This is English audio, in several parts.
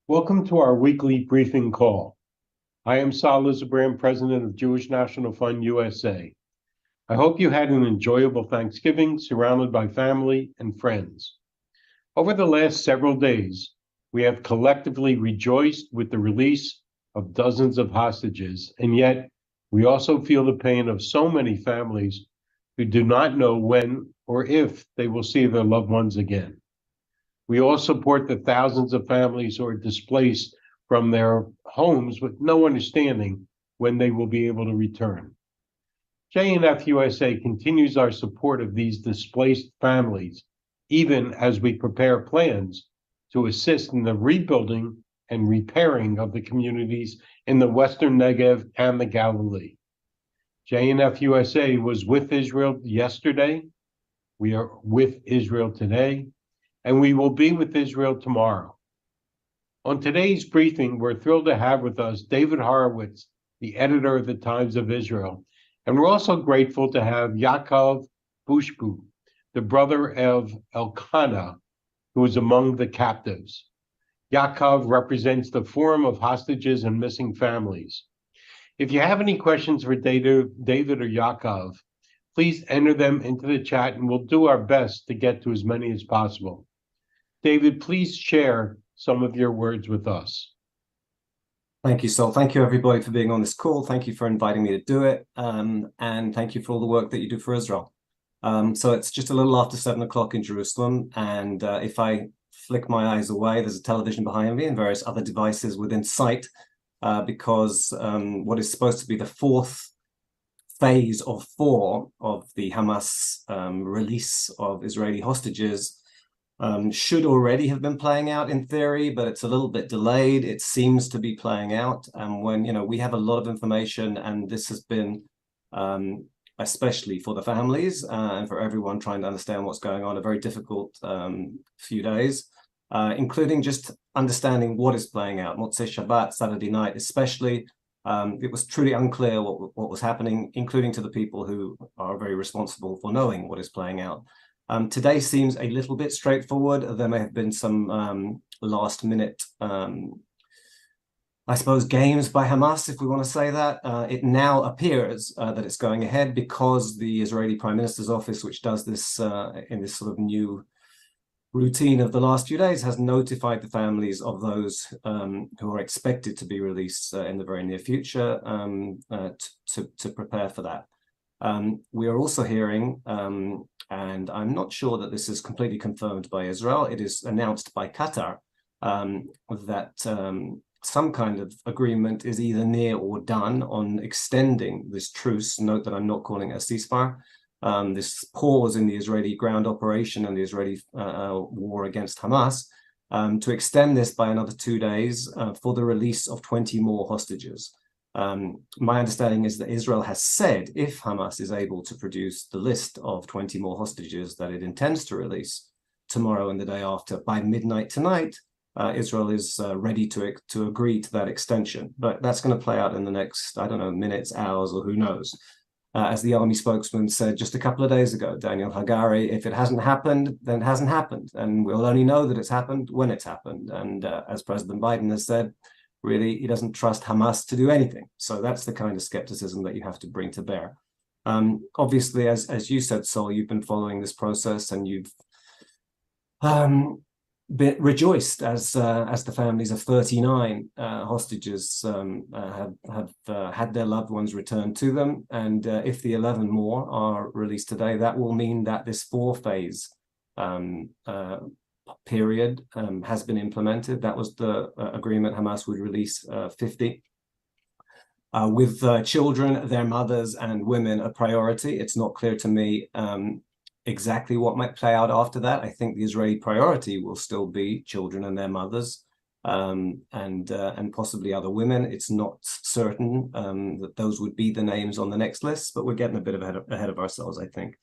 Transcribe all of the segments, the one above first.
Welcome to our weekly briefing call. I am Lizerbram, President of Jewish National Fund USA. I hope you had an enjoyable Thanksgiving surrounded by family and friends. Over the last several days, we have collectively rejoiced with the release of dozens of hostages, and yet we also feel the pain of so many families who do not know when or if they will see their loved ones again. We all support the thousands of families who are displaced from their homes with no understanding when they will be able to return. JNF-USA continues our support of these displaced families, even as we prepare plans to assist in the rebuilding and repairing of the communities in the Western Negev and the Galilee. JNF-USA was with Israel yesterday. We are with Israel today, and we will be with Israel tomorrow. On today's briefing, we're thrilled to have with us David Horowitz, the editor of the Times of Israel, and we're also grateful to have Yaakov Bohbot, the brother of Elkana, who is among the captives. Yaakov represents the Forum of Hostages and Missing Families. If you have any questions for David or Yaakov, please enter them into the chat and we'll do our best to get to as many as possible. David, please share some of your words with us. Thank you, Sol. Thank you, everybody, for being on this call. Thank you for inviting me to do it. And thank you for all the work that you do for Israel. So it's just a little after 7 o'clock in Jerusalem. And if I flick my eyes away, there's a television behind me and various other devices within sight, because what is supposed to be the fourth phase of 4 of the Hamas release of Israeli hostages should already have been playing out in theory, but it's a little bit delayed. It seems to be playing out. And when, we have a lot of information, and this has been, especially for the families and for everyone trying to understand what's going on, a very difficult few days, including just understanding what is playing out. Motzei Shabbat, Saturday night, especially, it was truly unclear what was happening, including to the people who are very responsible for knowing what is playing out. Today seems a little bit straightforward. There may have been some last minute, I suppose, games by Hamas, if we want to say that. It now appears that it's going ahead because the Israeli Prime Minister's office, which does this in this sort of new routine of the last few days, has notified the families of those who are expected to be released in the very near future to prepare for that. We are also hearing, and I'm not sure that this is completely confirmed by Israel, it is announced by Qatar that some kind of agreement is either near or done on extending this truce. Note that I'm not calling it a ceasefire. This pause in the Israeli ground operation and the Israeli war against Hamas, to extend this by another 2 days for the release of 20 more hostages. My understanding is that Israel has said if Hamas is able to produce the list of 20 more hostages that it intends to release tomorrow and the day after by midnight tonight, Israel is ready to agree to that extension. But that's going to play out in the next, I don't know, minutes, hours, or who knows. As the army spokesman said just a couple of days ago, Daniel Hagari, if it hasn't happened, then it hasn't happened. And we'll only know that it's happened when it's happened. And as President Biden has said, really, he doesn't trust Hamas to do anything. So that's the kind of skepticism that you have to bring to bear. Obviously, as you said, Sol, you've been following this process, and you've been rejoiced as the families of 39 hostages have had their loved ones returned to them. And if the 11 more are released today, that will mean that this 4-phase period has been implemented. That was the agreement. Hamas would release 50. With children, their mothers, and women a priority. It's not clear to me exactly what might play out after that. I think the Israeli priority will still be children and their mothers, and possibly other women. It's not certain that those would be the names on the next list, but we're getting a bit ahead of ourselves, I think.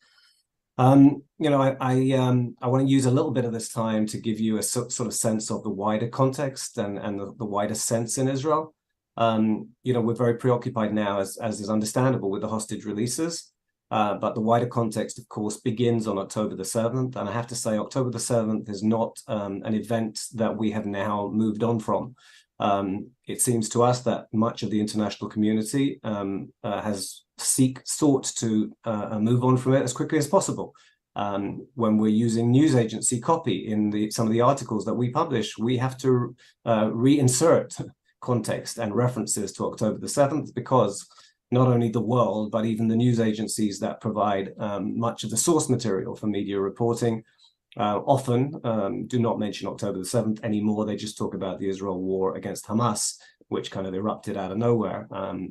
I want to use a little bit of this time to give you a sort of sense of the wider context and the wider sense in Israel. We're very preoccupied now, as is understandable, with the hostage releases. But the wider context, of course, begins on October the 7th. And I have to say, October the 7th is not an event that we have now moved on from. It seems to us that much of the international community has sought to move on from it as quickly as possible. When we're using news agency copy in some of the articles that we publish, we have to reinsert context and references to October the 7th, because not only the world, but even the news agencies that provide much of the source material for media reporting often do not mention October the 7th anymore. They just talk about the Israel war against Hamas, which kind of erupted out of nowhere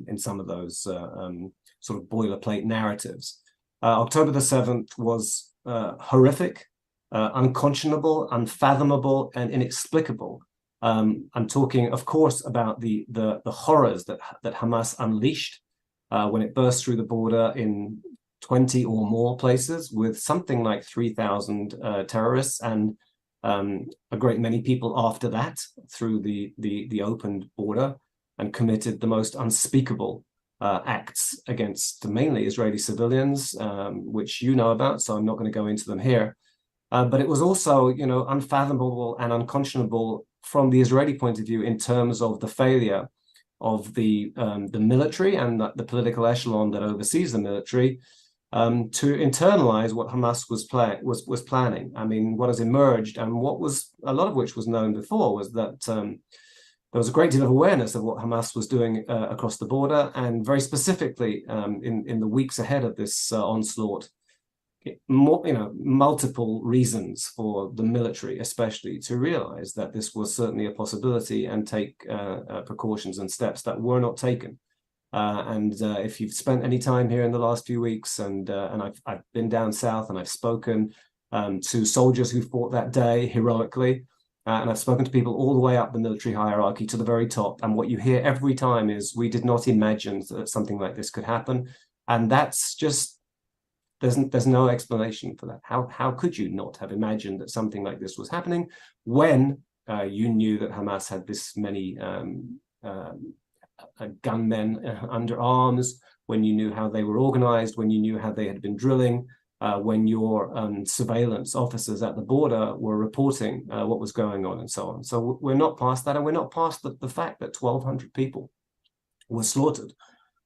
in some of those sort of boilerplate narratives. October the 7th was horrific, unconscionable, unfathomable, and inexplicable. I'm talking, of course, about the horrors that Hamas unleashed when it burst through the border in 20 or more places with something like 3,000 terrorists and a great many people after that through the opened border, and committed the most unspeakable acts against mainly Israeli civilians, which you know about, so I'm not going to go into them here. But it was also, unfathomable and unconscionable from the Israeli point of view in terms of the failure of the military and the political echelon that oversees the military to internalize what Hamas was planning. I mean, what has emerged, and what was a lot of which was known before, was that there was a great deal of awareness of what Hamas was doing across the border, and very specifically in the weeks ahead of this onslaught, multiple reasons for the military, especially, to realize that this was certainly a possibility and take precautions and steps that were not taken. If you've spent any time here in the last few weeks, and I've been down south and I've spoken to soldiers who fought that day heroically, and I've spoken to people all the way up the military hierarchy to the very top, and what you hear every time is, we did not imagine that something like this could happen. And that's just, there's no explanation for that. How could you not have imagined that something like this was happening when you knew that Hamas had this many gunmen under arms, when you knew how they were organized, when you knew how they had been drilling, when your surveillance officers at the border were reporting what was going on, and so on. So we're not past that, and we're not past the fact that 1,200 people were slaughtered.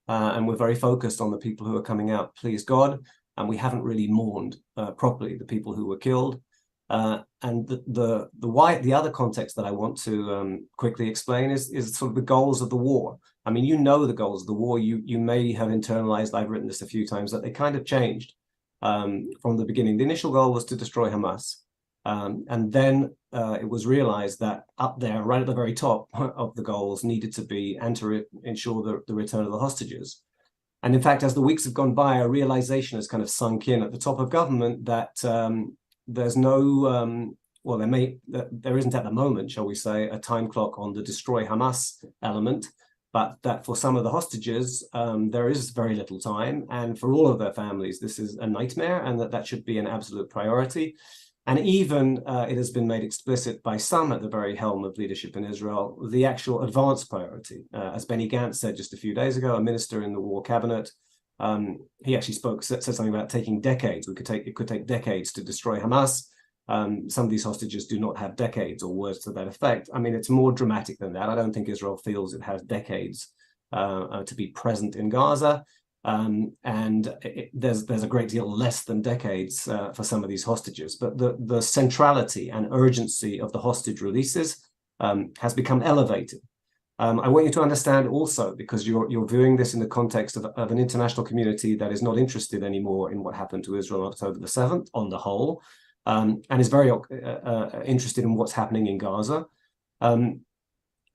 And we're very focused on the people who are coming out, please God, and we haven't really mourned properly the people who were killed. And the other context that I want to quickly explain is sort of the goals of the war. I mean, you know the goals of the war. You may have internalized, I've written this a few times, that they kind of changed from the beginning. The initial goal was to destroy Hamas. And then it was realized that up there, right at the very top of the goals, needed to be, and to ensure the return of the hostages. And in fact, as the weeks have gone by, a realization has kind of sunk in at the top of government that there's no, there isn't at the moment, shall we say, a time clock on the destroy Hamas element, but that for some of the hostages, there is very little time. And for all of their families, this is a nightmare, and that should be an absolute priority. And even it has been made explicit by some at the very helm of leadership in Israel, the actual advanced priority. As Benny Gantz said just a few days ago, a minister in the war cabinet, he actually said something about taking decades. It could take decades to destroy Hamas. Some of these hostages do not have decades, or words to that effect. I mean, it's more dramatic than that. I don't think Israel feels it has decades to be present in Gaza. There's a great deal less than decades for some of these hostages. But the centrality and urgency of the hostage releases has become elevated. I want you to understand also, because you're viewing this in the context of an international community that is not interested anymore in what happened to Israel on October the 7th on the whole, and is very interested in what's happening in Gaza.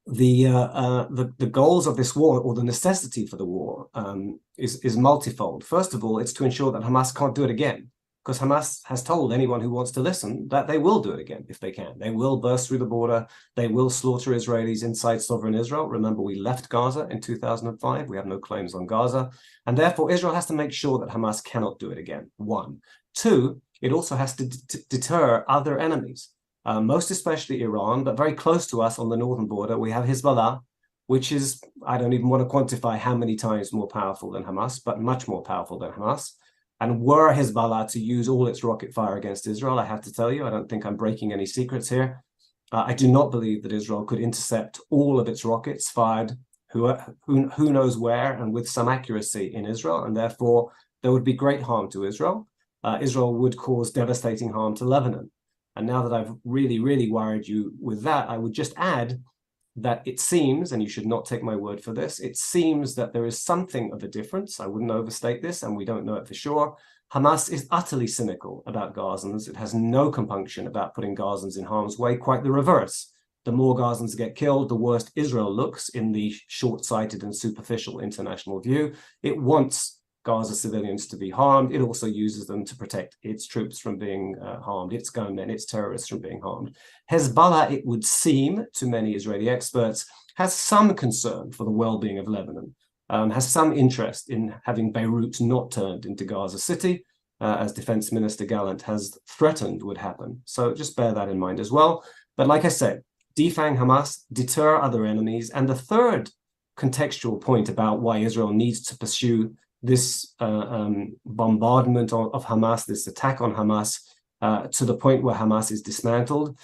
The goals of this war, or the necessity for the war, is multifold. First of all, it's to ensure that Hamas can't do it again, because Hamas has told anyone who wants to listen that they will do it again if they can. They will burst through the border. They will slaughter Israelis inside sovereign Israel. Remember, we left Gaza in 2005. We have no claims on Gaza. And therefore, Israel has to make sure that Hamas cannot do it again, one. Two, it also has to deter other enemies. Most especially Iran, but very close to us on the northern border, we have Hezbollah, which is, I don't even want to quantify how many times more powerful than Hamas, but much more powerful than Hamas. And were Hezbollah to use all its rocket fire against Israel, I have to tell you, I don't think I'm breaking any secrets here. I do not believe that Israel could intercept all of its rockets fired who knows where and with some accuracy in Israel, and therefore there would be great harm to Israel. Israel would cause devastating harm to Lebanon. And now that I've really, really worried you with that, I would just add that it seems, and you should not take my word for this, it seems that there is something of a difference. I wouldn't overstate this, and we don't know it for sure. Hamas is utterly cynical about Gazans. It has no compunction about putting Gazans in harm's way, quite the reverse. The more Gazans get killed, the worse Israel looks in the short-sighted and superficial international view. It wants Gaza civilians to be harmed. It also uses them to protect its troops from being harmed, its gunmen, its terrorists from being harmed. Hezbollah, it would seem to many Israeli experts, has some concern for the well-being of Lebanon, has some interest in having Beirut not turned into Gaza City, as Defense Minister Gallant has threatened would happen. So just bear that in mind as well. But like I said, defang Hamas, deter other enemies. And the third contextual point about why Israel needs to pursue this bombardment of Hamas, this attack on Hamas, to the point where Hamas is dismantled,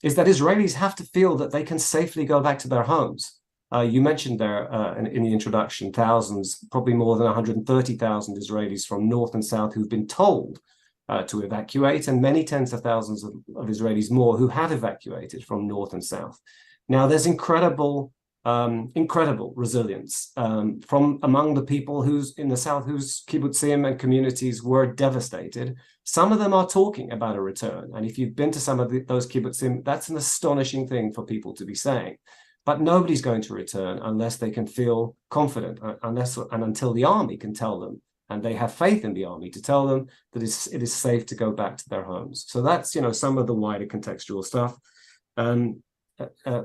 is that Israelis have to feel that they can safely go back to their homes. You mentioned there in the introduction, thousands, probably more than 130,000 Israelis from north and south who've been told to evacuate, and many tens of thousands of Israelis more who have evacuated from north and south. Now, there's incredible resilience from among the people who's in the south, whose kibbutzim and communities were devastated. Some of them are talking about a return. And if you've been to some of those kibbutzim, that's an astonishing thing for people to be saying. But nobody's going to return unless they can feel confident, until the army can tell them, and they have faith in the army to tell them that it is safe to go back to their homes. So that's, some of the wider contextual stuff.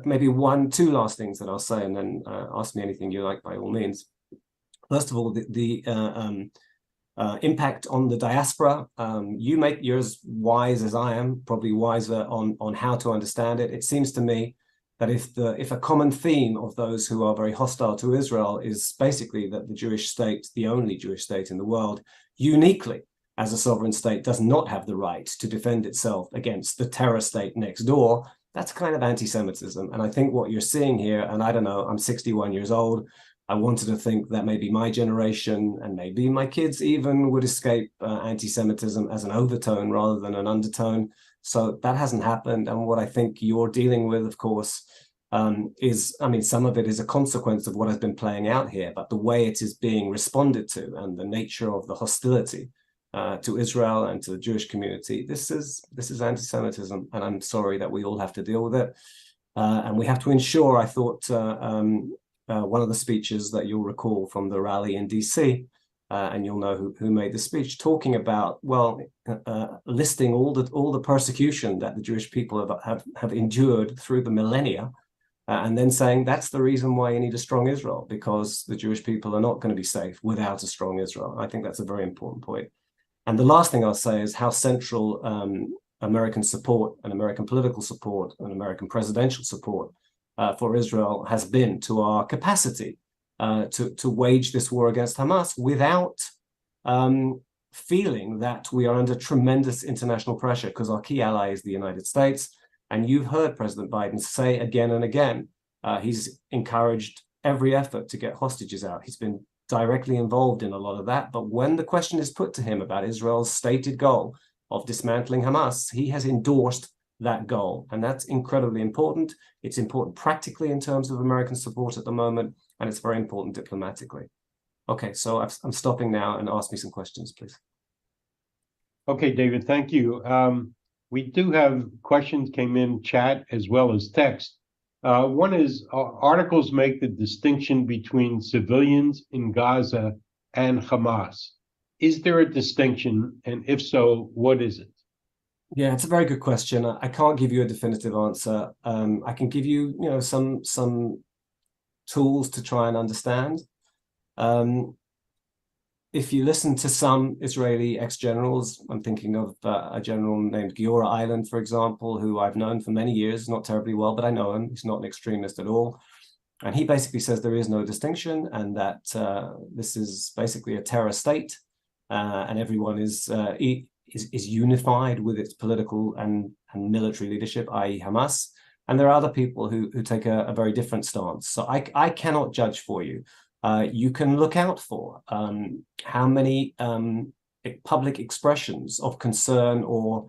Maybe two last things that I'll say, and then ask me anything you like by all means. First of all, the impact on the diaspora. You're as wise as I am, probably wiser on how to understand it. It seems to me that if a common theme of those who are very hostile to Israel is basically that the Jewish state, the only Jewish state in the world, uniquely as a sovereign state, does not have the right to defend itself against the terror state next door, that's kind of anti-Semitism. And I think what you're seeing here, and I don't know, I'm 61 years old, I wanted to think that maybe my generation and maybe my kids even would escape anti-Semitism as an overtone rather than an undertone. So that hasn't happened. And what I think you're dealing with, of course, is, some of it is a consequence of what has been playing out here, but the way it is being responded to and the nature of the hostility to Israel and to the Jewish community, this is anti-Semitism, and I'm sorry that we all have to deal with it. And we have to ensure, I thought, one of the speeches that you'll recall from the rally in DC, and you'll know who made the speech, talking about, listing all the persecution that the Jewish people have endured through the millennia, and then saying that's the reason why you need a strong Israel, because the Jewish people are not going to be safe without a strong Israel. I think that's a very important point. And the last thing I'll say is how central American support and American political support and American presidential support for Israel has been to our capacity to wage this war against Hamas without feeling that we are under tremendous international pressure, because our key ally is the United States. And you've heard President Biden say again and again, he's encouraged every effort to get hostages out. He's been directly involved in a lot of that. But when the question is put to him about Israel's stated goal of dismantling Hamas, he has endorsed that goal. And that's incredibly important. It's important practically in terms of American support at the moment, and it's very important diplomatically. Okay, so I'm stopping now, and ask me some questions, please. Okay, David, thank you. We do have questions came in chat as well as text. One is, articles make the distinction between civilians in Gaza and Hamas. Is there a distinction? And if so, what is it? Yeah, it's a very good question. I can't give you a definitive answer. I can give you, some tools to try and understand. If you listen to some Israeli ex-generals, I'm thinking of a general named Giora Island, for example, who I've known for many years, not terribly well, but I know him. He's not an extremist at all. And he basically says there is no distinction, and that this is basically a terror state. and everyone is unified with its political and military leadership, i.e. Hamas. And there are other people who take a very different stance. So I cannot judge for you. You can look out for how many public expressions of concern or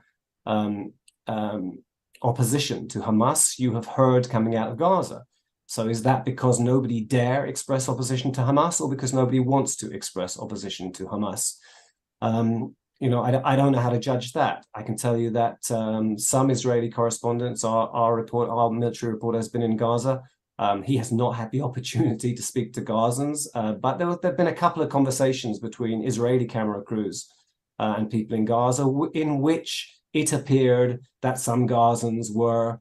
opposition to Hamas you have heard coming out of Gaza. So is that because nobody dare express opposition to Hamas, or because nobody wants to express opposition to Hamas? I don't know how to judge that. I can tell you that some Israeli correspondents, our military reporter has been in Gaza. He has not had the opportunity to speak to Gazans, but there have been a couple of conversations between Israeli camera crews and people in Gaza in which it appeared that some Gazans were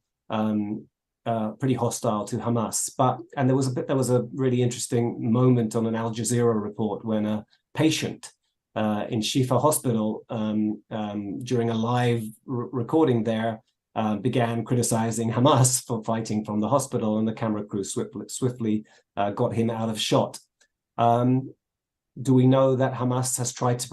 pretty hostile to Hamas. And there was a really interesting moment on an Al Jazeera report when a patient in Shifa Hospital during a live recording there began criticizing Hamas for fighting from the hospital, and the camera crew swiftly got him out of shot. Do we know that Hamas has tried to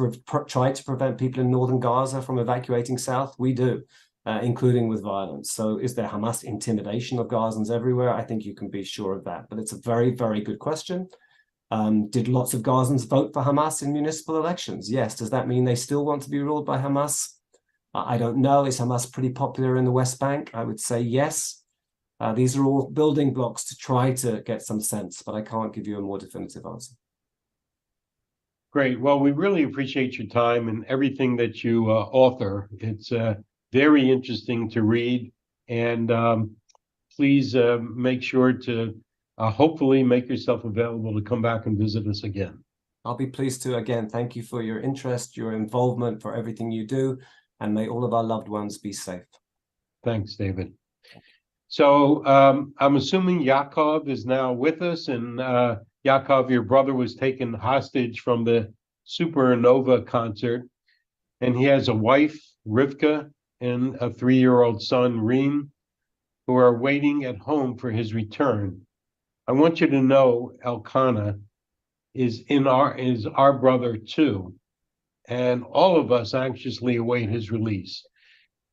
prevent people in northern Gaza from evacuating south? We do, including with violence. So is there Hamas intimidation of Gazans everywhere? I think you can be sure of that. But it's a very, very good question. Did lots of Gazans vote for Hamas in municipal elections? Yes. Does that mean they still want to be ruled by Hamas? I don't know. Is Hamas pretty popular in the West Bank? I would say yes. These are all building blocks to try to get some sense, but I can't give you a more definitive answer. Great. Well, we really appreciate your time and everything that you author. It's very interesting to read, and please make sure to hopefully make yourself available to come back and visit us again. I'll be pleased to. Again, thank you for your interest, your involvement, for everything you do, and may all of our loved ones be safe. Thanks, David. So I'm assuming Yaakov is now with us, and Yaakov, your brother was taken hostage from the Supernova concert, and he has a wife, Rivka, and a 3-year-old son, Reem, who are waiting at home for his return. I want you to know Elkana is our brother too, and all of us anxiously await his release.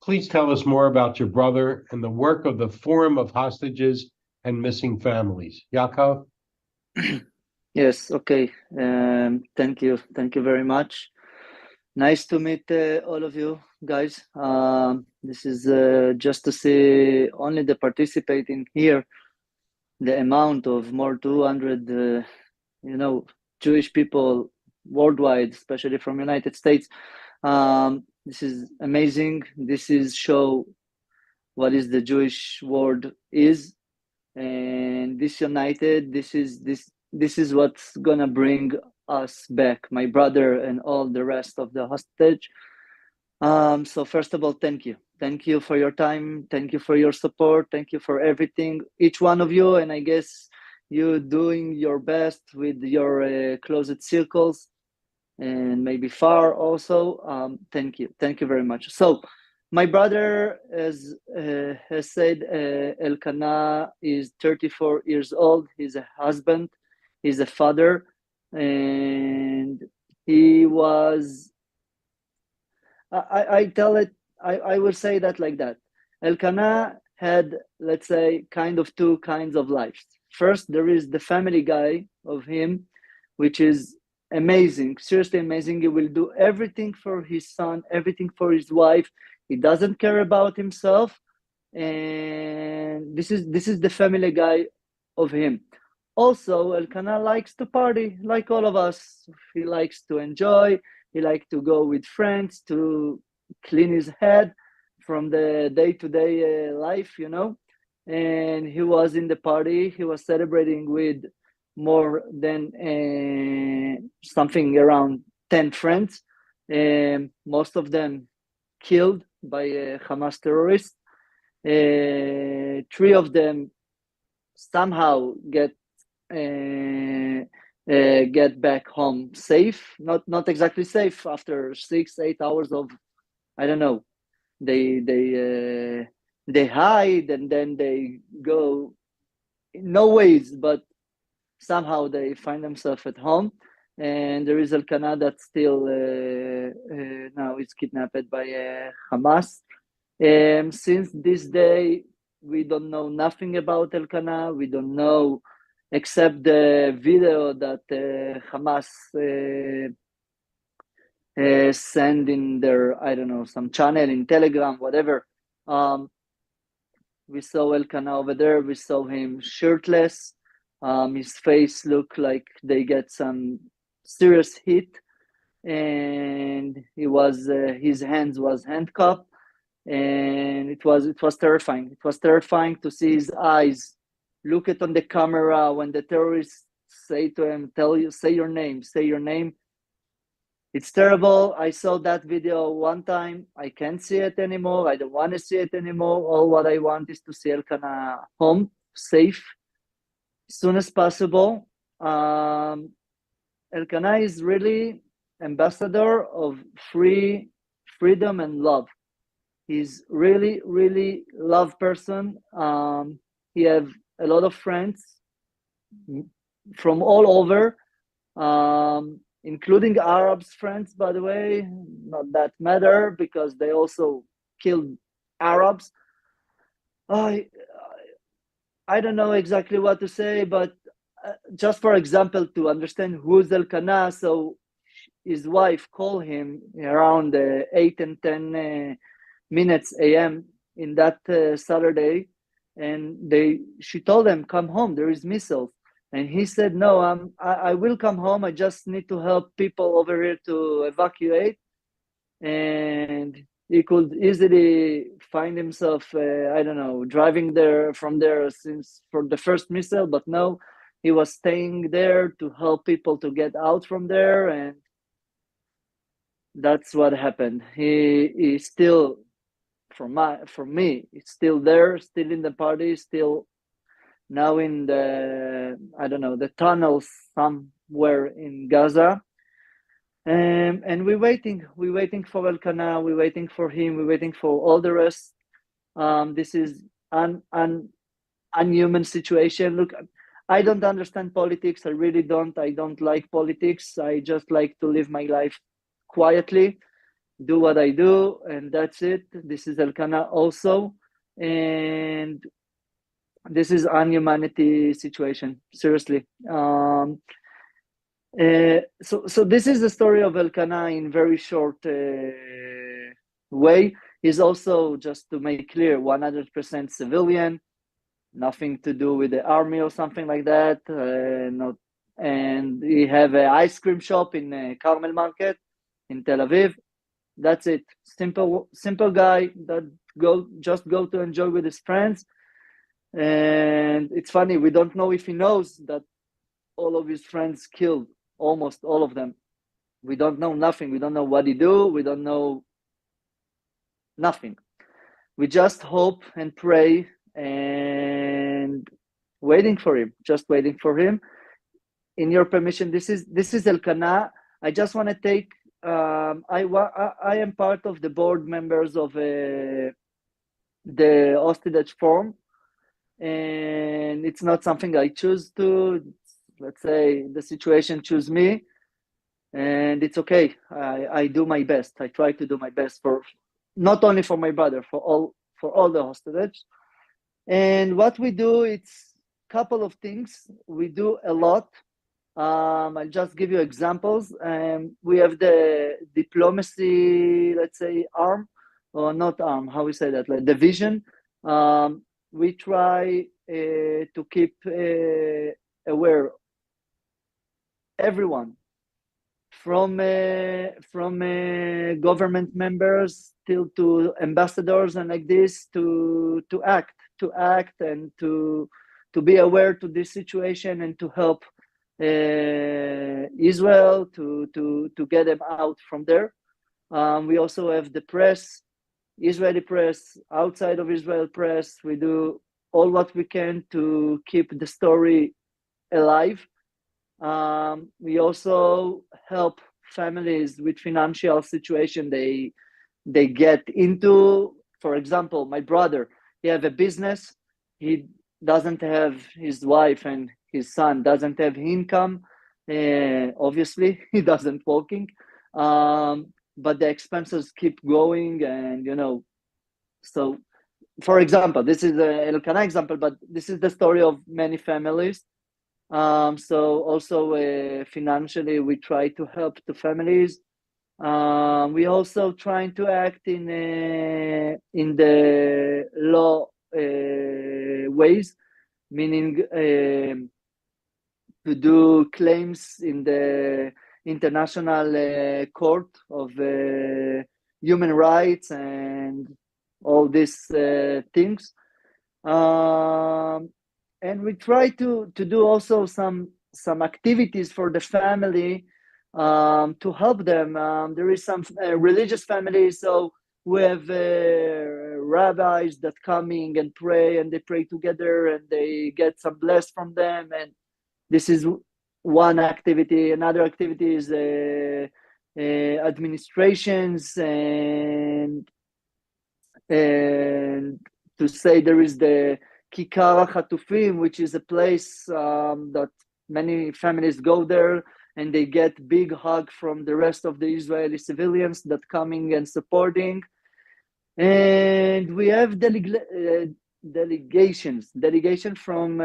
Please tell us more about your brother and the work of the Forum of Hostages and Missing Families. Yaakov? Yes, okay. Thank you very much. Nice to meet all of you guys. This is just to see only the participating here, the amount of more 200, Jewish people worldwide, especially from United States. This is amazing. This is show what is the Jewish world is, and this united. This is what's gonna bring us back, my brother and all the rest of the hostage. So first of all, thank you for your time. Thank you for your support. Thank you for everything, each one of you, and I guess you doing your best with your closed circles and maybe far also. Thank you very much. So my brother has said, Elkana is 34 years old. He's a husband, he's a father, and he was, I will say that like that. Elkana had, let's say, kind of two kinds of lives. First, there is the family guy of him, which is amazing, seriously amazing. He will do everything for his son, everything for his wife. He doesn't care about himself, and this is the family guy of him. Also, Elkana likes to party, like all of us. He likes to enjoy. He likes to go with friends to clean his head from the day-to-day life, And he was in the party. He was celebrating with more than something around 10 friends, most of them killed by Hamas terrorists. 3 of them somehow get back home safe, not exactly safe after 6-8 hours of, I don't know, they hide and then they go no ways, but somehow they find themselves at home. and there is Elkana that still now is kidnapped by Hamas. Since this day, we don't know nothing about Elkana. We don't know, except the video that Hamas send in their, I don't know, some channel in Telegram, whatever. We saw Elkana over there. We saw him shirtless. His face looked like they get some serious hit, and he was his hands was handcuffed, and it was terrifying. It was terrifying to see his eyes look it on the camera when the terrorists say to him, say your name. It's terrible. I saw that video one time. I can't see it anymore. I don't want to see it anymore. All what I want is to see Elkana home, safe, as soon as possible. Elkana is really ambassador of freedom and love. He's really, really love person. He have a lot of friends from all over, including Arabs friends, by the way. Not that matter because they also killed Arabs. I don't know exactly what to say, but just for example, to understand who's Elkana, so his wife called him around 8 and 10 minutes a.m. in that Saturday, and she told him, come home, there is missiles. And he said, no, I will come home. I just need to help people over here to evacuate. And he could easily find himself, I don't know, driving from there since for the first missile, but no, he was staying there to help people to get out from there. And that's what happened. He still, for me, it's still there, still in the party, still now in the, I don't know, the tunnels somewhere in Gaza. And we're waiting for Elkana, we're waiting for him, we're waiting for all the rest. This is an unhuman situation. Look, I don't understand politics. I really don't. I don't like politics. I just like to live my life quietly, do what I do, and that's it. This is Elkana also. And this is unhumanity situation, seriously. So this is the story of Elkana in very short way. He's also, just to make clear, 100% civilian, nothing to do with the army or something like that. And he have an ice cream shop in Carmel Market in Tel Aviv. That's it. Simple guy that just go to enjoy with his friends. And it's funny, we don't know if he knows that all of his friends killed, almost all of them. We don't know nothing. We don't know what he do. We don't know nothing. We just hope and pray and waiting for him, just waiting for him. In your permission, this is Elkana. I just want to take, I am part of the board members of the hostage forum. And it's not something I choose to. Let's say the situation choose me, and it's okay. I do my best. I try to do my best for not only for my brother, for all the hostages. And what we do, it's a couple of things. We do a lot. I'll just give you examples. We have the diplomacy, let's say, arm, or not arm. How we say that? Like division. We try to keep aware everyone from government members till to ambassadors and like this to act and to be aware to this situation and to help Israel to get them out from there. We also have the press, Israeli press, outside of Israel press. We do all what we can to keep the story alive. We also help families with financial situation they get into. For example, my brother, he have a business. He doesn't have his wife and his son doesn't have income. Obviously, it doesn't working, but the expenses keep growing, and so. For example, this is the Elkana example, but this is the story of many families. So also financially, we try to help the families. We also trying to act in the law ways, meaning to do claims in the international court of human rights and all these things. And we try to do also some activities for the family to help them. There is some religious families, so we have rabbis that coming and pray, and they pray together, and they get some bless from them. And this is one activity. Another activity is administrations, and to say there is the Kikar Hatufim, which is a place that many families go there, and they get big hug from the rest of the Israeli civilians that coming and supporting. And we have delegation from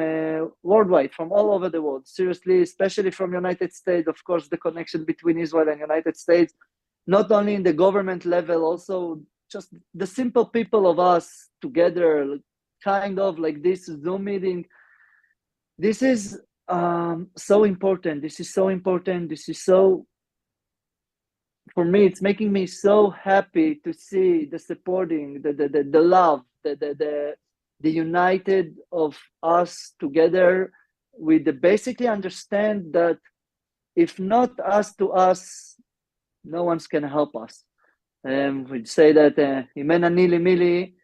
worldwide, from all over the world, seriously, especially from United States. Of course, the connection between Israel and United States, not only in the government level, also just the simple people of us together, kind of like this Zoom meeting. This is so important. This is so important. This is so, for me, it's making me so happy to see the supporting, the love, the united of us together, with the basically understand that if not us to us, no one's can help us. We'd say that Imena Nili Mili,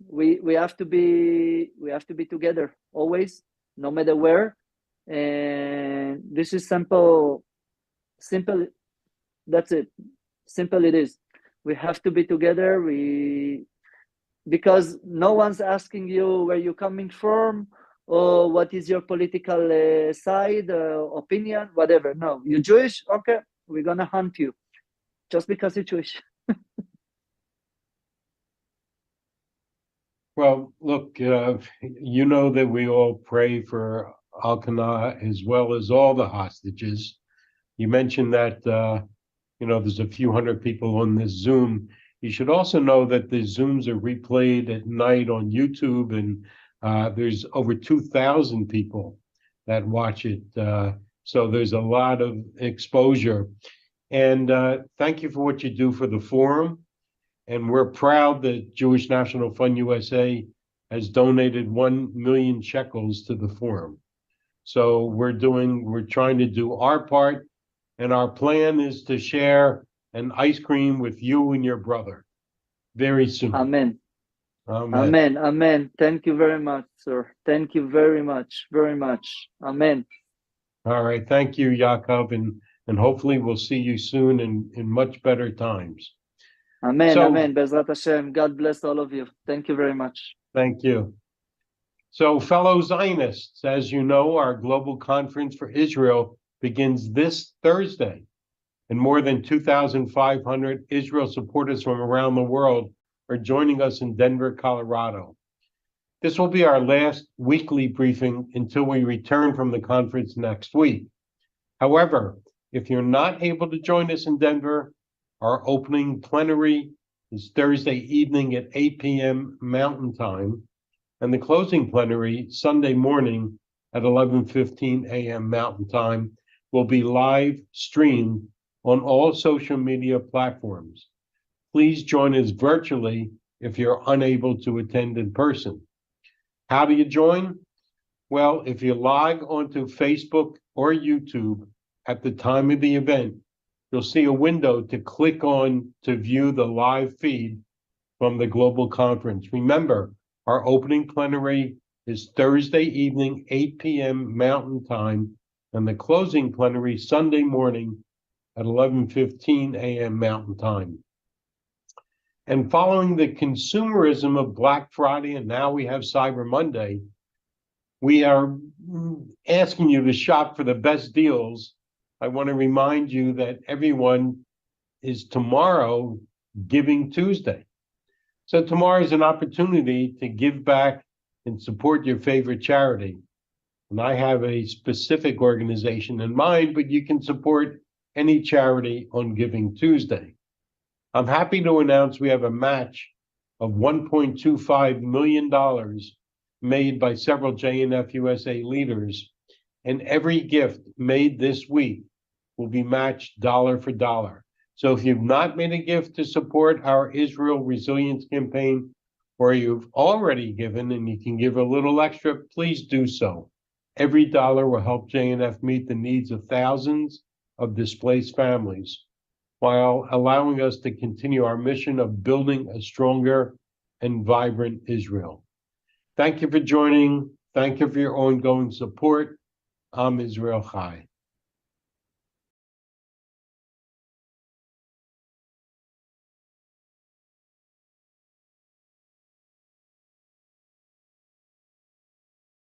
we have to be together always, no matter where. And this is simple. That's it. Simple it is. We have to be together. Because no one's asking you where you're coming from or what is your political side, opinion, whatever. No, you're Jewish? Okay, we're gonna hunt you just because you're Jewish. Well, look, you know that we all pray for Elkana as well as all the hostages. You mentioned that, there's a few hundred people on this Zoom. You should also know that the Zooms are replayed at night on YouTube, and there's over 2,000 people that watch it. So there's a lot of exposure. And thank you for what you do for the forum. And we're proud that Jewish National Fund USA has donated 1 million shekels to the forum. So we're trying to do our part, and our plan is to share an ice cream with you and your brother very soon. Amen. Amen. Amen. Amen. Thank you very much, sir. Thank you very much. Very much. Amen. All right. Thank you, Yaakov, and hopefully we'll see you soon in much better times. Amen. Amen. Bezrat Hashem. God bless all of you. Thank you very much. Thank you. So, fellow Zionists, as you know, our global conference for Israel begins this Thursday, and more than 2,500 Israel supporters from around the world are joining us in Denver, Colorado. This will be our last weekly briefing until we return from the conference next week. However, if you're not able to join us in Denver, our opening plenary is Thursday evening at 8 p.m. Mountain Time, and the closing plenary, Sunday morning at 11:15 a.m. Mountain Time, will be live streamed on all social media platforms. Please join us virtually if you're unable to attend in person. How do you join? Well, if you log onto Facebook or YouTube at the time of the event, you'll see a window to click on to view the live feed from the global conference. Remember, our opening plenary is Thursday evening, 8 p.m. Mountain Time, and the closing plenary Sunday morning at 11:15 a.m. Mountain Time. And following the consumerism of Black Friday, and now we have Cyber Monday, we are asking you to shop for the best deals. I want to remind you that everyone is tomorrow Giving Tuesday. So tomorrow is an opportunity to give back and support your favorite charity. And I have a specific organization in mind, but you can support any charity on Giving Tuesday. I'm happy to announce we have a match of $1.25 million made by several JNF-USA leaders, and every gift made this week will be matched dollar for dollar. So if you've not made a gift to support our Israel Resilience Campaign, or you've already given and you can give a little extra, please do so. Every dollar will help JNF meet the needs of thousands of displaced families, while allowing us to continue our mission of building a stronger and vibrant Israel. Thank you for joining. Thank you for your ongoing support. I'm Israel Chai.